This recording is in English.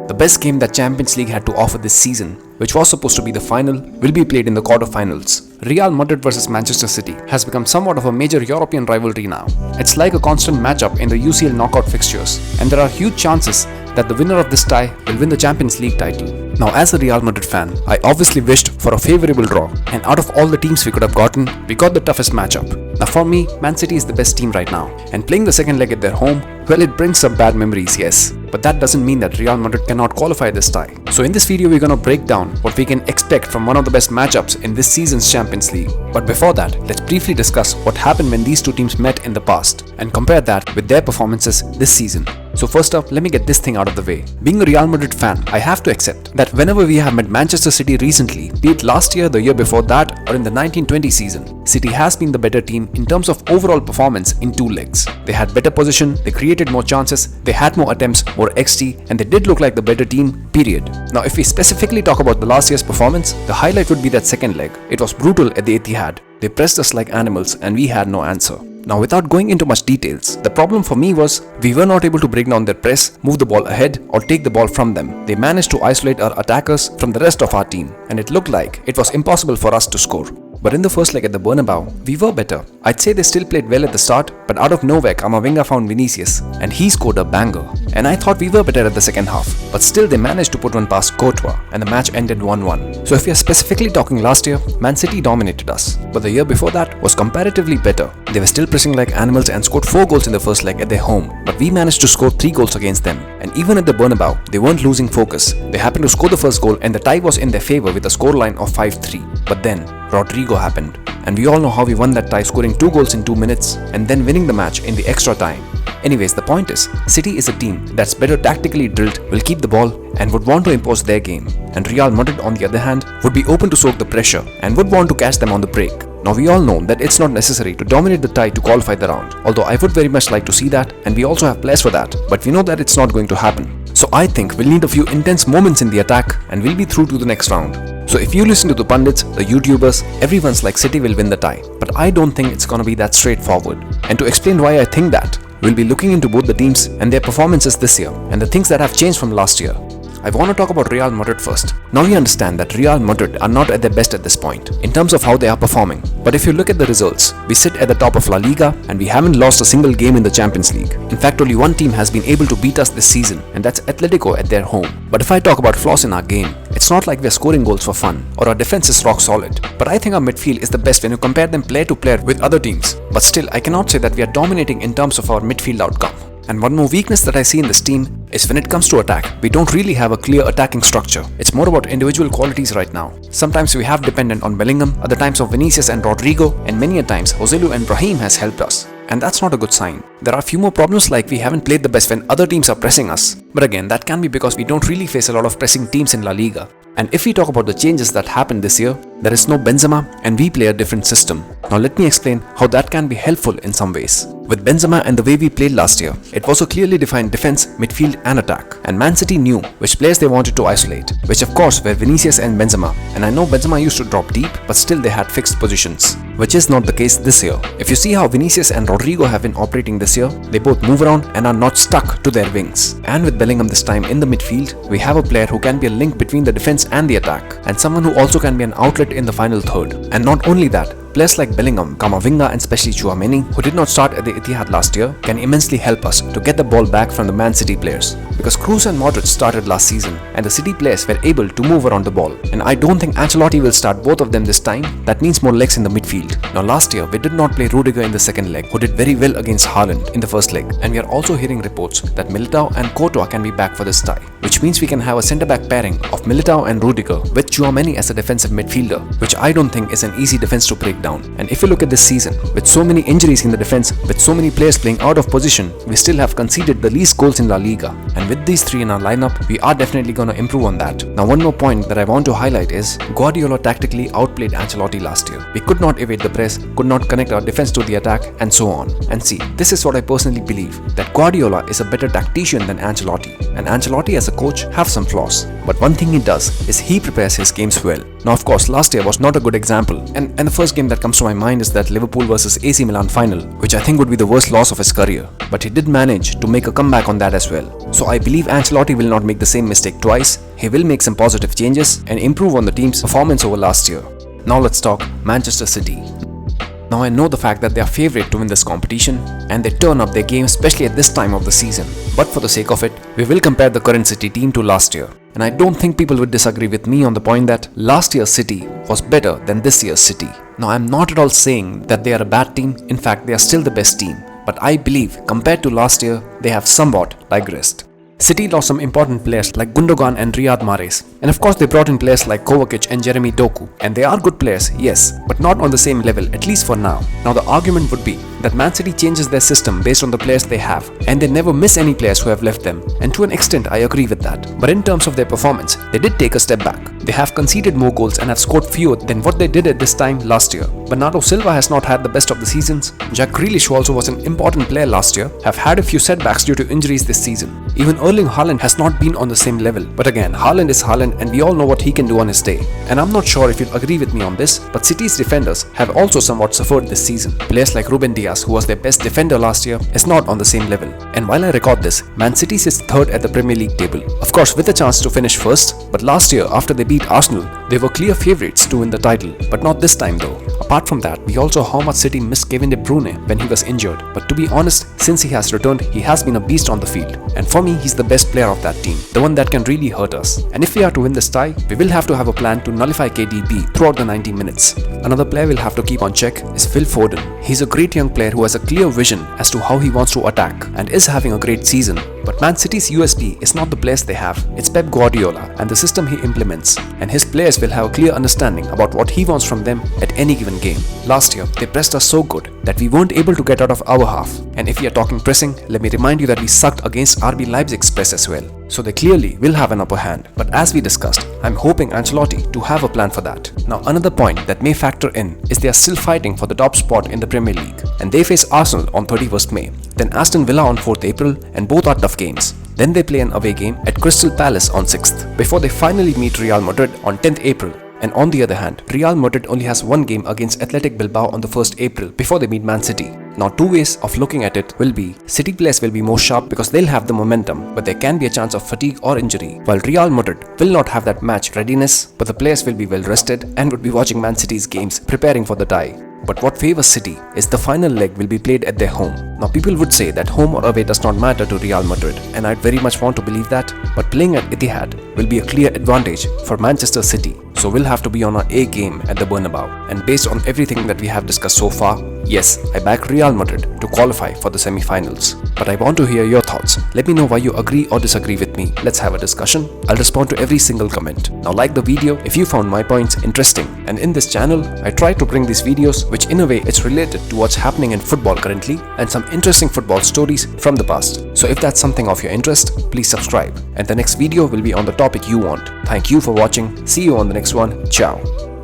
The best game that Champions League had to offer this season, which was supposed to be the final, will be played in the quarterfinals. Real Madrid versus Manchester City has become somewhat of a major European rivalry now. It's like a constant matchup in the UCL knockout fixtures, and there are huge chances that the winner of this tie will win the Champions League title. Now, as a Real Madrid fan, I obviously wished for a favourable draw, and out of all the teams we could have gotten, we got the toughest matchup. Now for me, Man City is the best team right now, and playing the second leg at their home, well, it brings some bad memories, yes. But that doesn't mean that Real Madrid cannot qualify this tie. So in this video, we're gonna break down what we can expect from one of the best matchups in this season's Champions League. But before that, let's briefly discuss what happened when these two teams met in the past, and compare that with their performances this season. So first up, let me get this thing out of the way. Being a Real Madrid fan, I have to accept that whenever we have met Manchester City recently, be it last year, the year before that, or in the 1920 season, City has been the better team in terms of overall performance in two legs. They had better possession, they created more chances, they had more attempts, more XG, and they did look like the better team, period. Now if we specifically talk about the last year's performance, the highlight would be that second leg. It was brutal at the Etihad. They pressed us like animals and we had no answer. Now without going into much details, the problem for me was we were not able to break down their press, move the ball ahead or take the ball from them. They managed to isolate our attackers from the rest of our team, and it looked like it was impossible for us to score. But in the first leg at the Bernabeu, we were better. I'd say they still played well at the start, but out of nowhere Camavinga found Vinicius and he scored a banger. And I thought we were better at the second half, but still they managed to put one past Courtois and the match ended 1-1. So if we are specifically talking last year, Man City dominated us, but the year before that was comparatively better. They were still pressing like animals and scored 4 goals in the first leg at their home, but we managed to score 3 goals against them. And even at the Bernabeu, they weren't losing focus. They happened to score the first goal and the tie was in their favour with a scoreline of 5-3. But then Rodrigo happened, and we all know how we won that tie, scoring 2 goals in 2 minutes and then winning the match in the extra time. Anyways, the point is, City is a team that's better tactically drilled, will keep the ball and would want to impose their game. And Real Madrid, on the other hand, would be open to soak the pressure and would want to catch them on the break. Now we all know that it's not necessary to dominate the tie to qualify the round, although I would very much like to see that, and we also have players for that, but we know that it's not going to happen. So I think we'll need a few intense moments in the attack and we'll be through to the next round. So if you listen to the pundits, the YouTubers, everyone's like City will win the tie, but I don't think it's gonna be that straightforward. And to explain why I think that, we'll be looking into both the teams and their performances this year and the things that have changed from last year. I want to talk about Real Madrid first. Now we understand that Real Madrid are not at their best at this point in terms of how they are performing. But if you look at the results, we sit at the top of La Liga and we haven't lost a single game in the Champions League. In fact, only one team has been able to beat us this season, and that's Atletico at their home. But if I talk about flaws in our game, it's not like we're scoring goals for fun or our defense is rock solid. But I think our midfield is the best when you compare them player to player with other teams. But still, I cannot say that we are dominating in terms of our midfield outcome. And one more weakness that I see in this team is when it comes to attack, we don't really have a clear attacking structure. It's more about individual qualities right now. Sometimes we have dependent on Bellingham, other times of Vinicius and Rodrigo, and many a times Joselu and Brahim has helped us. And that's not a good sign. There are a few more problems, like we haven't played the best when other teams are pressing us. But again, that can be because we don't really face a lot of pressing teams in La Liga. And if we talk about the changes that happened this year, there is no Benzema and we play a different system. Now let me explain how that can be helpful in some ways. With Benzema and the way we played last year, it was a clearly defined defense, midfield and attack. And Man City knew which players they wanted to isolate, which of course were Vinicius and Benzema. And I know Benzema used to drop deep, but still they had fixed positions, which is not the case this year. If you see how Vinicius and Rodrigo have been operating this year, they both move around and are not stuck to their wings. And with Bellingham this time in the midfield, we have a player who can be a link between the defense and the attack, and someone who also can be an outlet in the final third. And not only that, players like Bellingham, Camavinga and especially Tchouaméni, who did not start at the Etihad last year, can immensely help us to get the ball back from the Man City players. Because Kroos and Modric started last season and the City players were able to move around the ball. And I don't think Ancelotti will start both of them this time. That means more legs in the midfield. Now last year, we did not play Rudiger in the second leg, who did very well against Haaland in the first leg. And we are also hearing reports that Militao and Courtois can be back for this tie, which means we can have a centre-back pairing of Militao and Rudiger with Tchouaméni as a defensive midfielder, which I don't think is an easy defense to break down. And if you look at this season, with so many injuries in the defense, with so many players playing out of position, we still have conceded the least goals in La Liga. And with these three in our lineup, we are definitely going to improve on that. Now one more point that I want to highlight is Guardiola tactically outplayed Ancelotti last year. We could not evade the press, could not connect our defense to the attack, and so on. And see, this is what I personally believe, that Guardiola is a better tactician than Ancelotti. And Ancelotti as a coach have some flaws, but one thing he does is he prepares his games well. Now of course last year was not a good example, and the first game that comes to my mind is that Liverpool versus AC Milan final, which I think would be the worst loss of his career, but he did manage to make a comeback on that as well. So I believe Ancelotti will not make the same mistake twice. He will make some positive changes and improve on the team's performance over last year. Now let's talk Manchester City. Now I know the fact that they are favourite to win this competition and they turn up their game especially at this time of the season. But for the sake of it, we will compare the current City team to last year. And I don't think people would disagree with me on the point that last year's City was better than this year's City. Now I'm not at all saying that they are a bad team, in fact they are still the best team. But I believe compared to last year, they have somewhat digressed. City lost some important players like Gundogan and Riyad Mahrez. And of course they brought in players like Kovacic and Jeremy Doku. And they are good players, yes, but not on the same level, at least for now. Now the argument would be that Man City changes their system based on the players they have. And they never miss any players who have left them. And to an extent I agree with that. But in terms of their performance, they did take a step back. They have conceded more goals and have scored fewer than what they did at this time last year. Bernardo Silva has not had the best of the seasons. Jack Grealish, who also was an important player last year, have had a few setbacks due to injuries this season. Even Erling Haaland has not been on the same level. But again, Haaland is Haaland and we all know what he can do on his day. And I'm not sure if you'll agree with me on this, but City's defenders have also somewhat suffered this season. Players like Ruben Dias, who was their best defender last year, is not on the same level. And while I record this, Man City sits third at the Premier League table. Of course with a chance to finish first, but last year after they beat Arsenal, they were clear favourites to win the title. But not this time though. Apart from that, we also saw how much City missed Kevin De Bruyne when he was injured. But to be honest, since he has returned, he has been a beast on the field. And for me, he's the best player of that team, the one that can really hurt us. And if we are to win this tie, we will have to have a plan to nullify KDB throughout the 90 minutes. Another player we'll have to keep on check is Phil Foden. He's a great young player who has a clear vision as to how he wants to attack and is having a great season. But Man City's USP is not the players they have, it's Pep Guardiola and the system he implements. And his players will have a clear understanding about what he wants from them at any given game. Last year, they pressed us so good that we weren't able to get out of our half. And if we are talking pressing, let me remind you that we sucked against RB Leipzig's press as well. So they clearly will have an upper hand. But as we discussed, I'm hoping Ancelotti to have a plan for that. Now another point that may factor in is they are still fighting for the top spot in the Premier League. And they face Arsenal on 31st May, then Aston Villa on 4th April, and both are tough games. Then they play an away game at Crystal Palace on 6th, before they finally meet Real Madrid on 10th April. And on the other hand, Real Madrid only has one game against Athletic Bilbao on the 1st April before they meet Man City. Now two ways of looking at it will be, City players will be more sharp because they'll have the momentum, but there can be a chance of fatigue or injury, while Real Madrid will not have that match readiness, but the players will be well rested and would be watching Man City's games preparing for the tie. But what favors City is the final leg will be played at their home. Now people would say that home or away does not matter to Real Madrid, and I'd very much want to believe that, but playing at Etihad will be a clear advantage for Manchester City. So we'll have to be on our A game at the Bernabeu. And based on everything that we have discussed so far, yes, I back Real Madrid to qualify for the semi-finals. But I want to hear your thoughts. Let me know why you agree or disagree with me. Let's have a discussion. I'll respond to every single comment. Now like the video if you found my points interesting. And in this channel, I try to bring these videos which in a way it's related to what's happening in football currently and some interesting football stories from the past. So if that's something of your interest, please subscribe. And the next video will be on the topic you want. Thank you for watching. See you on the next one. Ciao.